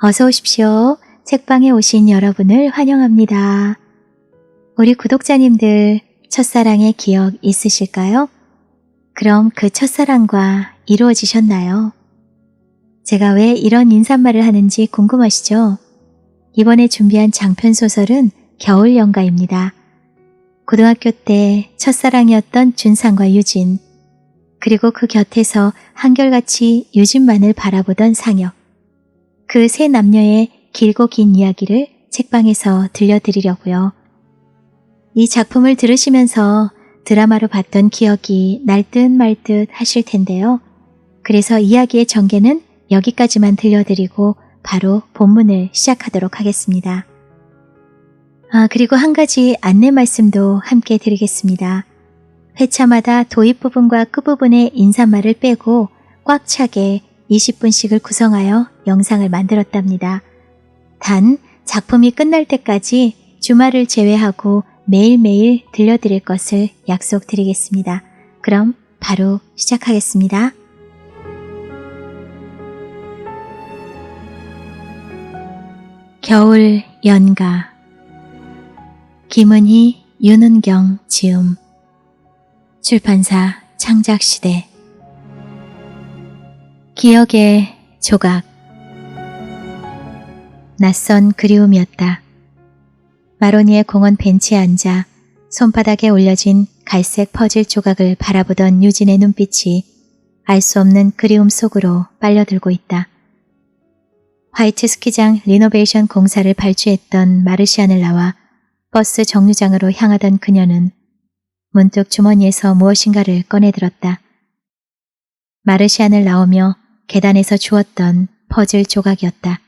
어서 오십시오. 책방에 오신 여러분을 환영합니다. 우리 구독자님들 첫사랑의 기억 있으실까요? 그럼 그 첫사랑과 이루어지셨나요? 제가 왜 이런 인사말을 하는지 궁금하시죠? 이번에 준비한 장편소설은 겨울연가입니다. 고등학교 때 첫사랑이었던 준상과 유진, 그리고 그 곁에서 한결같이 유진만을 바라보던 상혁, 그 세 남녀의 길고 긴 이야기를 책방에서 들려드리려고요. 이 작품을 들으시면서 드라마로 봤던 기억이 날 듯 말 듯 하실 텐데요. 그래서 이야기의 전개는 여기까지만 들려드리고 바로 본문을 시작하도록 하겠습니다. 그리고 한 가지 안내 말씀도 함께 드리겠습니다. 회차마다 도입 부분과 끝부분의 인사말을 빼고 꽉 차게 20분씩을 구성하여 영상을 만들었답니다. 단 작품이 끝날 때까지 주말을 제외하고 매일매일 들려드릴 것을 약속드리겠습니다. 그럼 바로 시작하겠습니다. 겨울 연가, 김은희, 윤은경 지음, 출판사 창작시대. 기억의 조각. 낯선 그리움이었다. 마로니의 공원 벤치에 앉아 손바닥에 올려진 갈색 퍼즐 조각을 바라보던 유진의 눈빛이 알 수 없는 그리움 속으로 빨려들고 있다. 화이트 스키장 리노베이션 공사를 발주했던 마르시안을 나와 버스 정류장으로 향하던 그녀는 문득 주머니에서 무엇인가를 꺼내들었다. 마르시안을 나오며 계단에서 주웠던 퍼즐 조각이었다.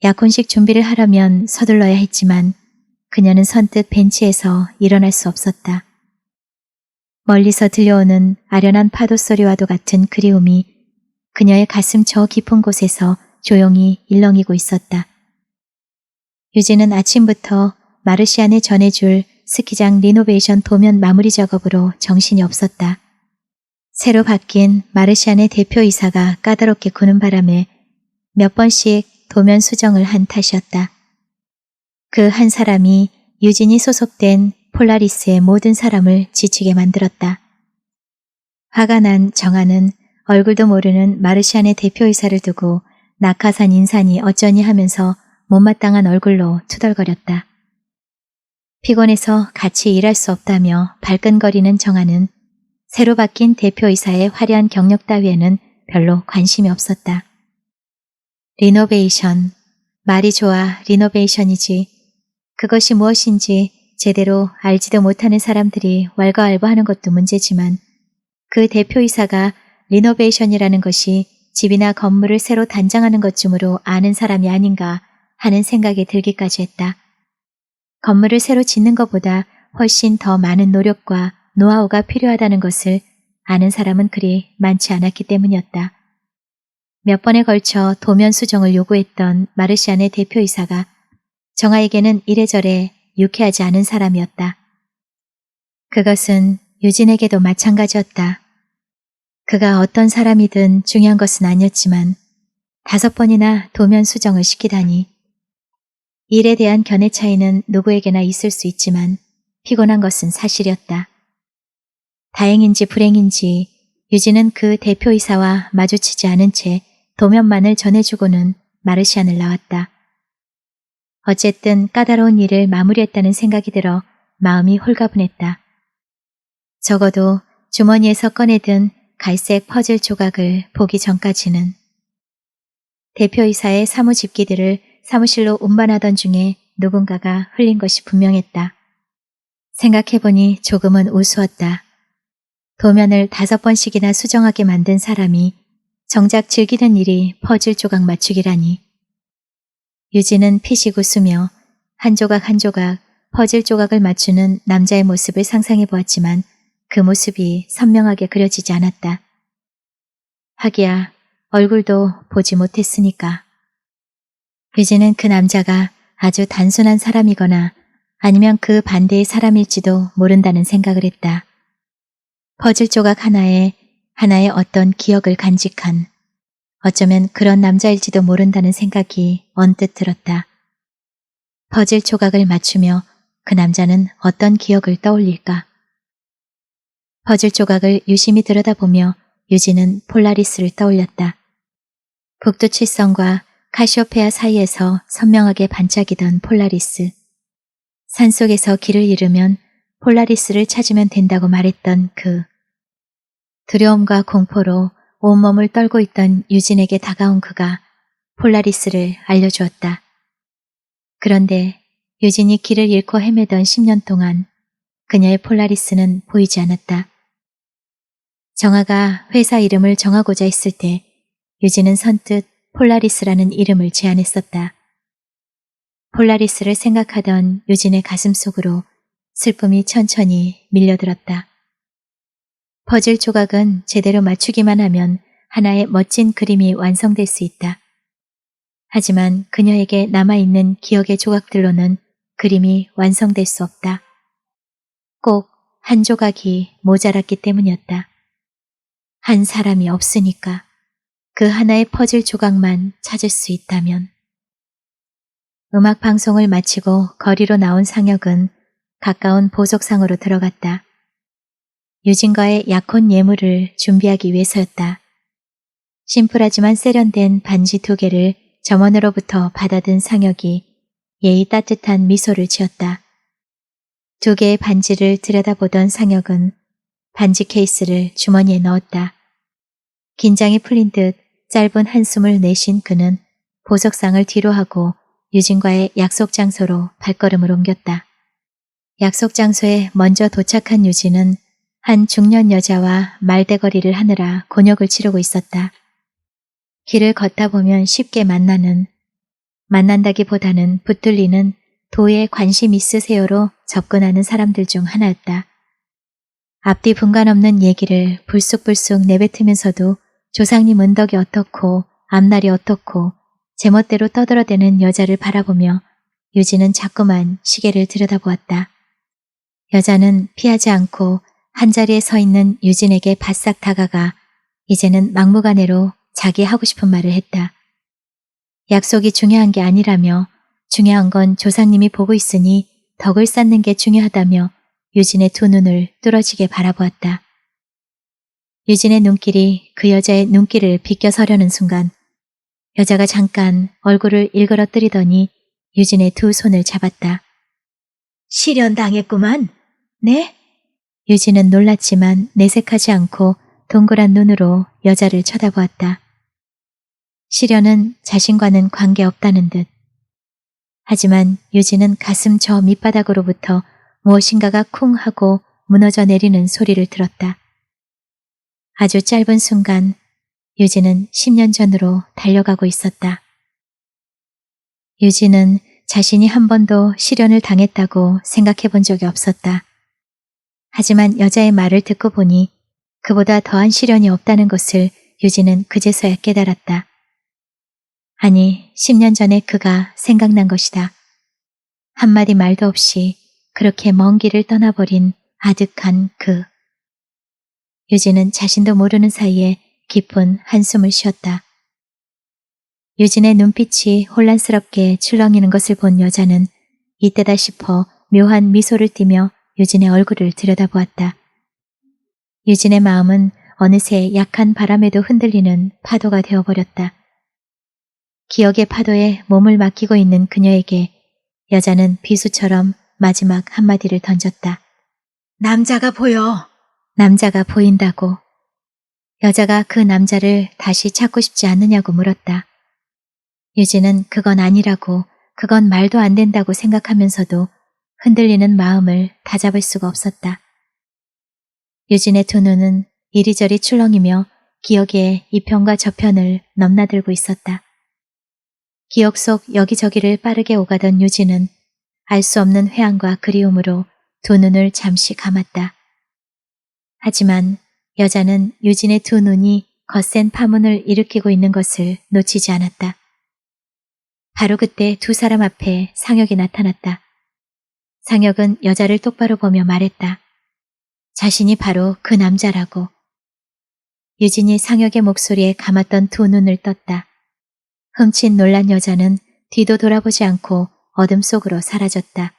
약혼식 준비를 하려면 서둘러야 했지만 그녀는 선뜻 벤치에서 일어날 수 없었다. 멀리서 들려오는 아련한 파도 소리와도 같은 그리움이 그녀의 가슴 저 깊은 곳에서 조용히 일렁이고 있었다. 유진은 아침부터 마르시안에 전해줄 스키장 리노베이션 도면 마무리 작업으로 정신이 없었다. 새로 바뀐 마르시안의 대표이사가 까다롭게 구는 바람에 몇 번씩 도면 수정을 한 탓이었다. 그 한 사람이 유진이 소속된 폴라리스의 모든 사람을 지치게 만들었다. 화가 난 정아는 얼굴도 모르는 마르시안의 대표이사를 두고 낙하산 인산이 어쩌니 하면서 못마땅한 얼굴로 투덜거렸다. 피곤해서 같이 일할 수 없다며 발끈거리는 정아는 새로 바뀐 대표이사의 화려한 경력 따위에는 별로 관심이 없었다. 리노베이션, 말이 좋아 리노베이션이지 그것이 무엇인지 제대로 알지도 못하는 사람들이 왈가왈부하는 것도 문제지만 그 대표이사가 리노베이션이라는 것이 집이나 건물을 새로 단장하는 것쯤으로 아는 사람이 아닌가 하는 생각이 들기까지 했다. 건물을 새로 짓는 것보다 훨씬 더 많은 노력과 노하우가 필요하다는 것을 아는 사람은 그리 많지 않았기 때문이었다. 몇 번에 걸쳐 도면 수정을 요구했던 마르시안의 대표이사가 정아에게는 이래저래 유쾌하지 않은 사람이었다. 그것은 유진에게도 마찬가지였다. 그가 어떤 사람이든 중요한 것은 아니었지만 5번이나 도면 수정을 시키다니. 일에 대한 견해 차이는 누구에게나 있을 수 있지만 피곤한 것은 사실이었다. 다행인지 불행인지 유진은 그 대표이사와 마주치지 않은 채 도면만을 전해주고는 마르시안을 나왔다. 어쨌든 까다로운 일을 마무리했다는 생각이 들어 마음이 홀가분했다. 적어도 주머니에서 꺼내든 갈색 퍼즐 조각을 보기 전까지는. 대표이사의 사무집기들을 사무실로 운반하던 중에 누군가가 흘린 것이 분명했다. 생각해보니 조금은 우스웠다. 도면을 5번씩이나 수정하게 만든 사람이 정작 즐기는 일이 퍼즐 조각 맞추기라니. 유진은 피식 웃으며 한 조각 한 조각 퍼즐 조각을 맞추는 남자의 모습을 상상해 보았지만 그 모습이 선명하게 그려지지 않았다. 하기야 얼굴도 보지 못했으니까. 유진은 그 남자가 아주 단순한 사람이거나 아니면 그 반대의 사람일지도 모른다는 생각을 했다. 퍼즐 조각 하나에 하나의 어떤 기억을 간직한, 어쩌면 그런 남자일지도 모른다는 생각이 언뜻 들었다. 퍼즐 조각을 맞추며 그 남자는 어떤 기억을 떠올릴까? 퍼즐 조각을 유심히 들여다보며 유진은 폴라리스를 떠올렸다. 북두칠성과 카시오페아 사이에서 선명하게 반짝이던 폴라리스. 산속에서 길을 잃으면 폴라리스를 찾으면 된다고 말했던 그. 두려움과 공포로 온몸을 떨고 있던 유진에게 다가온 그가 폴라리스를 알려주었다. 그런데 유진이 길을 잃고 헤매던 10년 동안 그녀의 폴라리스는 보이지 않았다. 정아가 회사 이름을 정하고자 했을 때 유진은 선뜻 폴라리스라는 이름을 제안했었다. 폴라리스를 생각하던 유진의 가슴 속으로 슬픔이 천천히 밀려들었다. 퍼즐 조각은 제대로 맞추기만 하면 하나의 멋진 그림이 완성될 수 있다. 하지만 그녀에게 남아있는 기억의 조각들로는 그림이 완성될 수 없다. 꼭 한 조각이 모자랐기 때문이었다. 한 사람이 없으니까 그 하나의 퍼즐 조각만 찾을 수 있다면. 음악 방송을 마치고 거리로 나온 상혁은 가까운 보석상으로 들어갔다. 유진과의 약혼 예물을 준비하기 위해서였다. 심플하지만 세련된 반지 2개를 점원으로부터 받아든 상혁이 예의 따뜻한 미소를 지었다. 2개의 반지를 들여다보던 상혁은 반지 케이스를 주머니에 넣었다. 긴장이 풀린 듯 짧은 한숨을 내쉰 그는 보석상을 뒤로 하고 유진과의 약속 장소로 발걸음을 옮겼다. 약속 장소에 먼저 도착한 유진은 한 중년 여자와 말대거리를 하느라 곤욕을 치르고 있었다. 길을 걷다 보면 쉽게 만난다기보다는 붙들리는 도에 관심 있으세요로 접근하는 사람들 중 하나였다. 앞뒤 분간 없는 얘기를 불쑥불쑥 내뱉으면서도 조상님 은덕이 어떻고 앞날이 어떻고 제멋대로 떠들어대는 여자를 바라보며 유진은 자꾸만 시계를 들여다보았다. 여자는 피하지 않고 한자리에 서 있는 유진에게 바싹 다가가 이제는 막무가내로 자기 하고 싶은 말을 했다. 약속이 중요한 게 아니라며 중요한 건 조상님이 보고 있으니 덕을 쌓는 게 중요하다며 유진의 2 눈을 뚫어지게 바라보았다. 유진의 눈길이 그 여자의 눈길을 비껴서려는 순간 여자가 잠깐 얼굴을 일그러뜨리더니 유진의 2 손을 잡았다. 실현당했구만. 네? 유진은 놀랐지만 내색하지 않고 동그란 눈으로 여자를 쳐다보았다. 시련은 자신과는 관계없다는 듯. 하지만 유진은 가슴 저 밑바닥으로부터 무엇인가가 쿵 하고 무너져 내리는 소리를 들었다. 아주 짧은 순간 유진은 10년 전으로 달려가고 있었다. 유진은 자신이 한 번도 시련을 당했다고 생각해 본 적이 없었다. 하지만 여자의 말을 듣고 보니 그보다 더한 시련이 없다는 것을 유진은 그제서야 깨달았다. 아니, 10년 전에 그가 생각난 것이다. 한마디 말도 없이 그렇게 먼 길을 떠나버린 아득한 그. 유진은 자신도 모르는 사이에 깊은 한숨을 쉬었다. 유진의 눈빛이 혼란스럽게 출렁이는 것을 본 여자는 이때다 싶어 묘한 미소를 띠며 유진의 얼굴을 들여다보았다. 유진의 마음은 어느새 약한 바람에도 흔들리는 파도가 되어버렸다. 기억의 파도에 몸을 맡기고 있는 그녀에게 여자는 비수처럼 마지막 한마디를 던졌다. 남자가 보여. 남자가 보인다고. 여자가 그 남자를 다시 찾고 싶지 않느냐고 물었다. 유진은 그건 아니라고, 그건 말도 안 된다고 생각하면서도 흔들리는 마음을 다잡을 수가 없었다. 유진의 2 눈은 이리저리 출렁이며 기억의 이편과 저편을 넘나들고 있었다. 기억 속 여기저기를 빠르게 오가던 유진은 알 수 없는 회한과 그리움으로 2 눈을 잠시 감았다. 하지만 여자는 유진의 2 눈이 거센 파문을 일으키고 있는 것을 놓치지 않았다. 바로 그때 두 사람 앞에 상혁이 나타났다. 상혁은 여자를 똑바로 보며 말했다. 자신이 바로 그 남자라고. 유진이 상혁의 목소리에 감았던 두 눈을 떴다. 흠칫 놀란 여자는 뒤도 돌아보지 않고 어둠 속으로 사라졌다.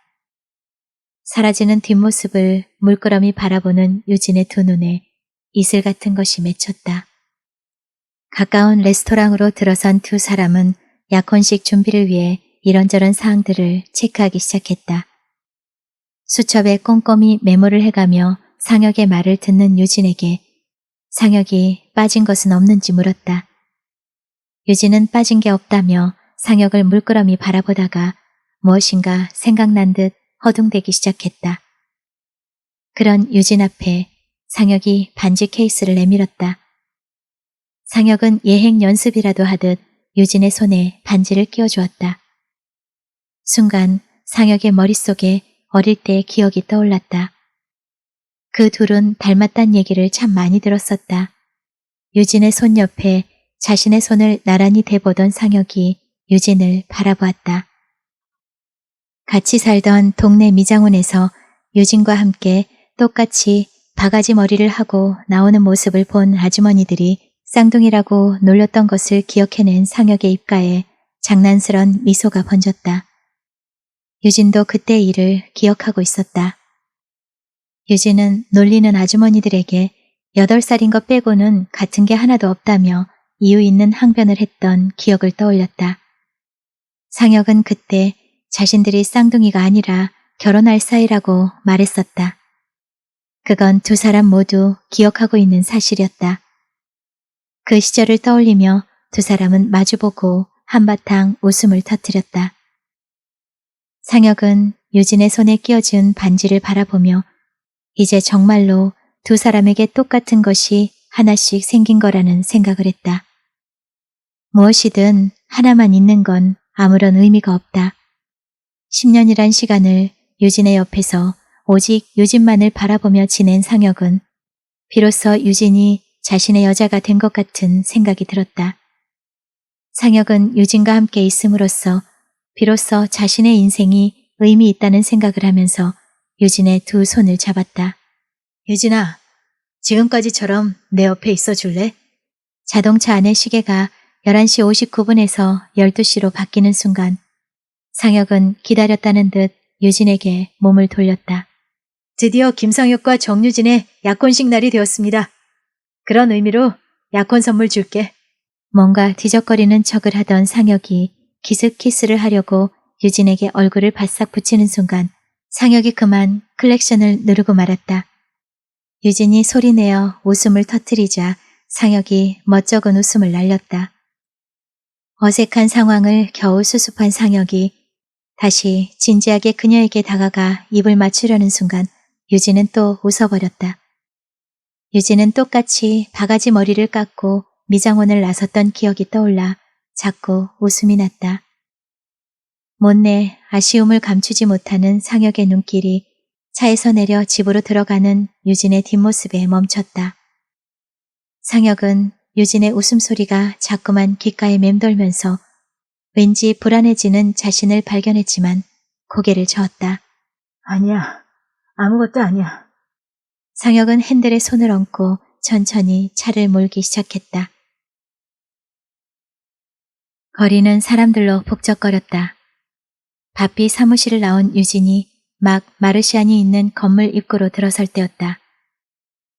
사라지는 뒷모습을 물끄러미 바라보는 유진의 두 눈에 이슬 같은 것이 맺혔다. 가까운 레스토랑으로 들어선 두 사람은 약혼식 준비를 위해 이런저런 사항들을 체크하기 시작했다. 수첩에 꼼꼼히 메모를 해가며 상혁의 말을 듣는 유진에게 상혁이 빠진 것은 없는지 물었다. 유진은 빠진 게 없다며 상혁을 물끄러미 바라보다가 무엇인가 생각난 듯 허둥대기 시작했다. 그런 유진 앞에 상혁이 반지 케이스를 내밀었다. 상혁은 예행 연습이라도 하듯 유진의 손에 반지를 끼워주었다. 순간 상혁의 머릿속에 어릴 때의 기억이 떠올랐다. 그 둘은 닮았단 얘기를 참 많이 들었었다. 유진의 손 옆에 자신의 손을 나란히 대보던 상혁이 유진을 바라보았다. 같이 살던 동네 미장원에서 유진과 함께 똑같이 바가지 머리를 하고 나오는 모습을 본 아주머니들이 쌍둥이라고 놀렸던 것을 기억해낸 상혁의 입가에 장난스런 미소가 번졌다. 유진도 그때 일을 기억하고 있었다. 유진은 놀리는 아주머니들에게 8살인 것 빼고는 같은 게 하나도 없다며 이유 있는 항변을 했던 기억을 떠올렸다. 상혁은 그때 자신들이 쌍둥이가 아니라 결혼할 사이라고 말했었다. 그건 두 사람 모두 기억하고 있는 사실이었다. 그 시절을 떠올리며 두 사람은 마주보고 한바탕 웃음을 터뜨렸다. 상혁은 유진의 손에 끼워준 반지를 바라보며 이제 정말로 두 사람에게 똑같은 것이 하나씩 생긴 거라는 생각을 했다. 무엇이든 하나만 있는 건 아무런 의미가 없다. 10년이란 시간을 유진의 옆에서 오직 유진만을 바라보며 지낸 상혁은 비로소 유진이 자신의 여자가 된 것 같은 생각이 들었다. 상혁은 유진과 함께 있음으로써 비로소 자신의 인생이 의미 있다는 생각을 하면서 유진의 두 손을 잡았다. 유진아, 지금까지처럼 내 옆에 있어 줄래? 자동차 안의 시계가 11시 59분에서 12시로 바뀌는 순간 상혁은 기다렸다는 듯 유진에게 몸을 돌렸다. 드디어 김상혁과 정유진의 약혼식 날이 되었습니다. 그런 의미로 약혼 선물 줄게. 뭔가 뒤적거리는 척을 하던 상혁이 기습 키스를 하려고 유진에게 얼굴을 바싹 붙이는 순간 상혁이 그만 클렉션을 누르고 말았다. 유진이 소리내어 웃음을 터뜨리자 상혁이 멋쩍은 웃음을 날렸다. 어색한 상황을 겨우 수습한 상혁이 다시 진지하게 그녀에게 다가가 입을 맞추려는 순간 유진은 또 웃어버렸다. 유진은 똑같이 바가지 머리를 깎고 미장원을 나섰던 기억이 떠올라 자꾸 웃음이 났다. 못내 아쉬움을 감추지 못하는 상혁의 눈길이 차에서 내려 집으로 들어가는 유진의 뒷모습에 멈췄다. 상혁은 유진의 웃음소리가 자꾸만 귓가에 맴돌면서 왠지 불안해지는 자신을 발견했지만 고개를 저었다. 아니야, 아무것도 아니야. 상혁은 핸들에 손을 얹고 천천히 차를 몰기 시작했다. 거리는 사람들로 북적거렸다. 바삐 사무실을 나온 유진이 막 마르시안이 있는 건물 입구로 들어설 때였다.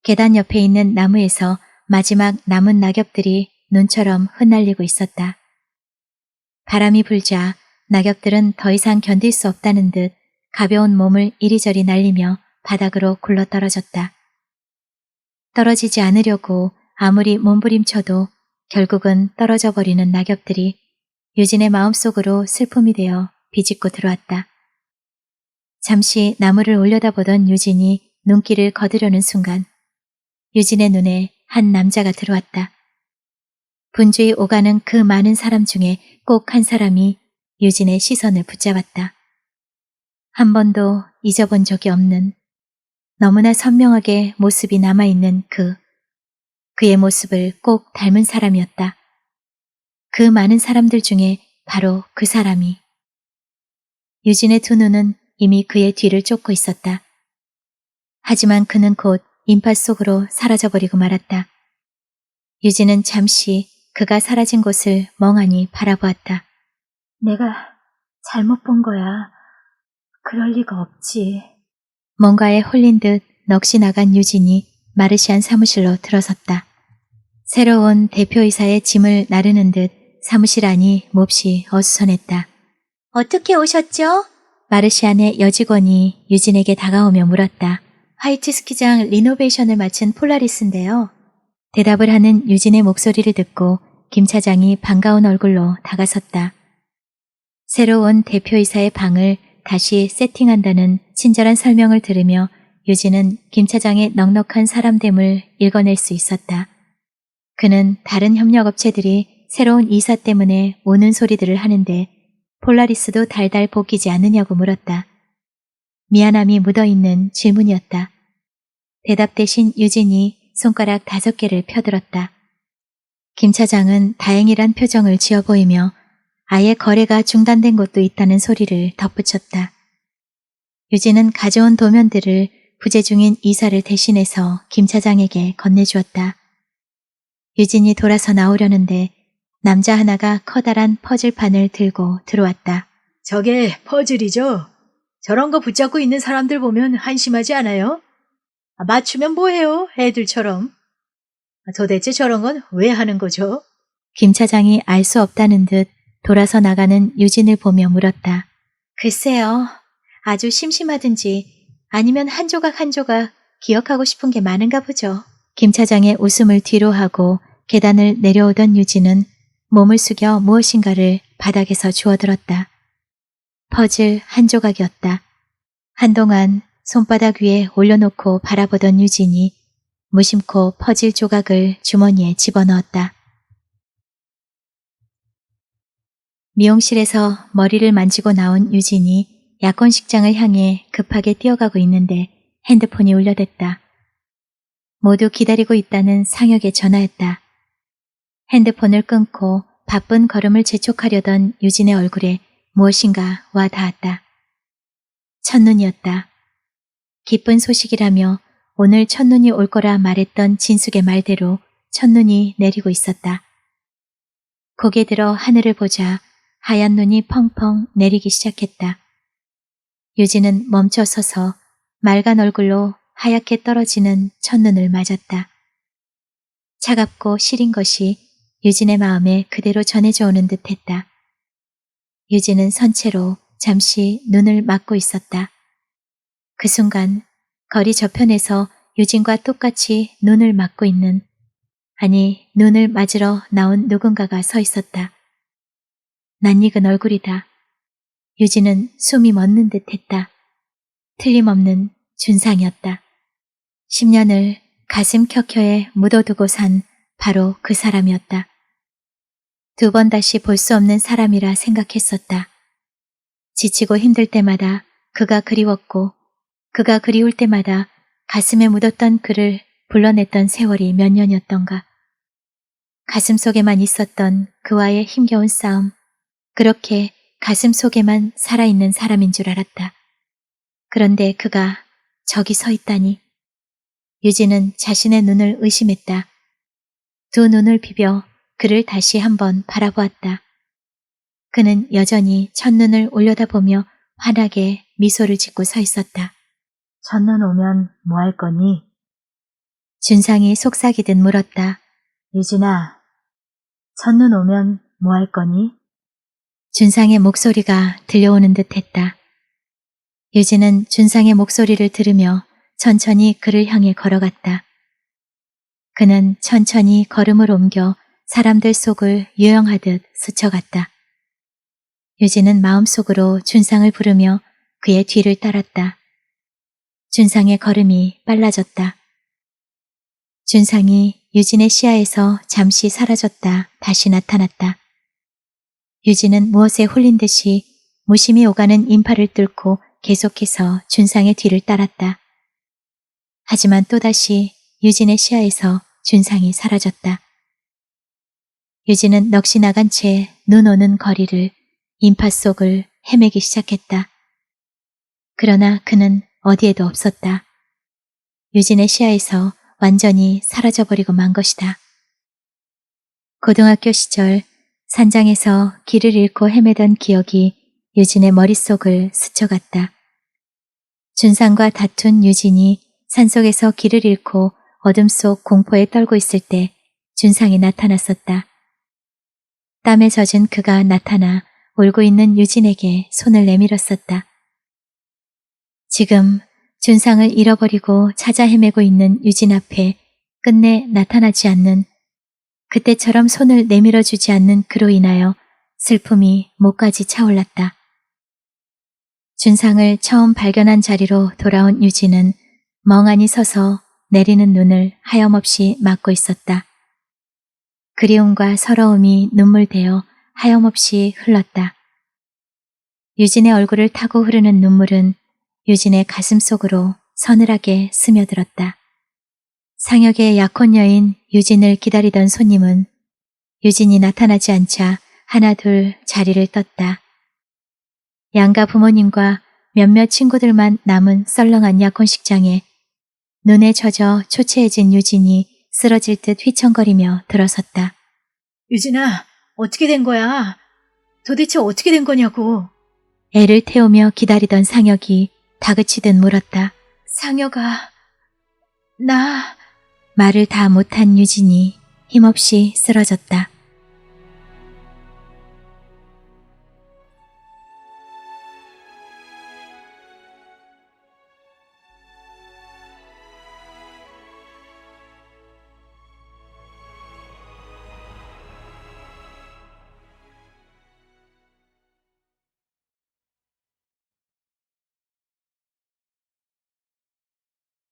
계단 옆에 있는 나무에서 마지막 남은 낙엽들이 눈처럼 흩날리고 있었다. 바람이 불자 낙엽들은 더 이상 견딜 수 없다는 듯 가벼운 몸을 이리저리 날리며 바닥으로 굴러떨어졌다. 떨어지지 않으려고 아무리 몸부림쳐도 결국은 떨어져 버리는 낙엽들이 유진의 마음속으로 슬픔이 되어 비집고 들어왔다. 잠시 나무를 올려다보던 유진이 눈길을 거두려는 순간 유진의 눈에 한 남자가 들어왔다. 분주히 오가는 그 많은 사람 중에 꼭 한 사람이 유진의 시선을 붙잡았다. 한 번도 잊어본 적이 없는 너무나 선명하게 모습이 남아있는 그의 모습을 꼭 닮은 사람이었다. 그 많은 사람들 중에 바로 그 사람이. 유진의 두 눈은 이미 그의 뒤를 쫓고 있었다. 하지만 그는 곧 인파 속으로 사라져버리고 말았다. 유진은 잠시 그가 사라진 곳을 멍하니 바라보았다. 내가 잘못 본 거야. 그럴 리가 없지. 뭔가에 홀린 듯 넋이 나간 유진이 마르시안 사무실로 들어섰다. 새로운 대표이사의 짐을 나르는 듯 사무실 안이 몹시 어수선했다. 어떻게 오셨죠? 마르시안의 여직원이 유진에게 다가오며 물었다. 화이트 스키장 리노베이션을 마친 폴라리스인데요. 대답을 하는 유진의 목소리를 듣고 김 차장이 반가운 얼굴로 다가섰다. 새로운 대표이사의 방을 다시 세팅한다는 친절한 설명을 들으며 유진은 김 차장의 넉넉한 사람됨을 읽어낼 수 있었다. 그는 다른 협력업체들이 새로운 이사 때문에 우는 소리들을 하는데 폴라리스도 달달 볶이지 않느냐고 물었다. 미안함이 묻어있는 질문이었다. 대답 대신 유진이 손가락 5개를 펴들었다. 김 차장은 다행이란 표정을 지어 보이며 아예 거래가 중단된 곳도 있다는 소리를 덧붙였다. 유진은 가져온 도면들을 부재 중인 이사를 대신해서 김 차장에게 건네주었다. 유진이 돌아서 나오려는데 남자 하나가 커다란 퍼즐판을 들고 들어왔다. 저게 퍼즐이죠? 저런 거 붙잡고 있는 사람들 보면 한심하지 않아요? 맞추면 뭐해요, 애들처럼. 도대체 저런 건 왜 하는 거죠? 김 차장이 알 수 없다는 듯 돌아서 나가는 유진을 보며 물었다. 글쎄요, 아주 심심하든지 아니면 한 조각 한 조각 기억하고 싶은 게 많은가 보죠. 김 차장의 웃음을 뒤로 하고 계단을 내려오던 유진은 몸을 숙여 무엇인가를 바닥에서 주워들었다. 퍼즐 한 조각이었다. 한동안 손바닥 위에 올려놓고 바라보던 유진이 무심코 퍼즐 조각을 주머니에 집어넣었다. 미용실에서 머리를 만지고 나온 유진이 약혼식장을 향해 급하게 뛰어가고 있는데 핸드폰이 울려댔다. 모두 기다리고 있다는 상혁의 전화였다. 핸드폰을 끊고 바쁜 걸음을 재촉하려던 유진의 얼굴에 무엇인가 와 닿았다. 첫눈이었다. 기쁜 소식이라며 오늘 첫눈이 올 거라 말했던 진숙의 말대로 첫눈이 내리고 있었다. 고개 들어 하늘을 보자 하얀 눈이 펑펑 내리기 시작했다. 유진은 멈춰 서서 맑은 얼굴로 하얗게 떨어지는 첫눈을 맞았다. 차갑고 시린 것이 유진의 마음에 그대로 전해져 오는 듯했다. 유진은 선체로 잠시 눈을 막고 있었다. 그 순간 거리 저편에서 유진과 똑같이 눈을 막고 있는, 아니 눈을 맞으러 나온 누군가가 서 있었다. 낯익은 얼굴이다. 유진은 숨이 멎는 듯했다. 틀림없는 준상이었다. 10년을 가슴 켜켜에 묻어두고 산 바로 그 사람이었다. 2번 다시 볼 수 없는 사람이라 생각했었다. 지치고 힘들 때마다 그가 그리웠고 그가 그리울 때마다 가슴에 묻었던 그를 불러냈던 세월이 몇 년이었던가. 가슴 속에만 있었던 그와의 힘겨운 싸움, 그렇게 가슴 속에만 살아있는 사람인 줄 알았다. 그런데 그가 저기 서 있다니. 유진은 자신의 눈을 의심했다. 2 눈을 비벼 그를 다시 한번 바라보았다. 그는 여전히 첫눈을 올려다보며 환하게 미소를 짓고 서 있었다. 첫눈 오면 뭐 할 거니? 준상이 속삭이듯 물었다. 유진아, 첫눈 오면 뭐 할 거니? 준상의 목소리가 들려오는 듯했다. 유진은 준상의 목소리를 들으며 천천히 그를 향해 걸어갔다. 그는 천천히 걸음을 옮겨 사람들 속을 유영하듯 스쳐갔다. 유진은 마음속으로 준상을 부르며 그의 뒤를 따랐다. 준상의 걸음이 빨라졌다. 준상이 유진의 시야에서 잠시 사라졌다 다시 나타났다. 유진은 무엇에 홀린 듯이 무심히 오가는 인파를 뚫고 계속해서 준상의 뒤를 따랐다. 하지만 또다시 유진의 시야에서 준상이 사라졌다. 유진은 넋이 나간 채 눈 오는 거리를 인파 속을 헤매기 시작했다. 그러나 그는 어디에도 없었다. 유진의 시야에서 완전히 사라져버리고 만 것이다. 고등학교 시절 산장에서 길을 잃고 헤매던 기억이 유진의 머릿속을 스쳐갔다. 준상과 다툰 유진이 산속에서 길을 잃고 어둠 속 공포에 떨고 있을 때 준상이 나타났었다. 땀에 젖은 그가 나타나 울고 있는 유진에게 손을 내밀었었다. 지금 준상을 잃어버리고 찾아 헤매고 있는 유진 앞에 끝내 나타나지 않는, 그때처럼 손을 내밀어주지 않는 그로 인하여 슬픔이 목까지 차올랐다. 준상을 처음 발견한 자리로 돌아온 유진은 멍하니 서서 내리는 눈을 하염없이 막고 있었다. 그리움과 서러움이 눈물되어 하염없이 흘렀다. 유진의 얼굴을 타고 흐르는 눈물은 유진의 가슴 속으로 서늘하게 스며들었다. 상혁의 약혼 여인 유진을 기다리던 손님은 유진이 나타나지 않자 하나둘 자리를 떴다. 양가 부모님과 몇몇 친구들만 남은 썰렁한 약혼식장에 눈에 젖어 초췌해진 유진이 쓰러질 듯 휘청거리며 들어섰다. 유진아, 어떻게 된 거야? 도대체 어떻게 된 거냐고. 애를 태우며 기다리던 상혁이 다그치듯 물었다. 상혁아, 말을 다 못한 유진이 힘없이 쓰러졌다.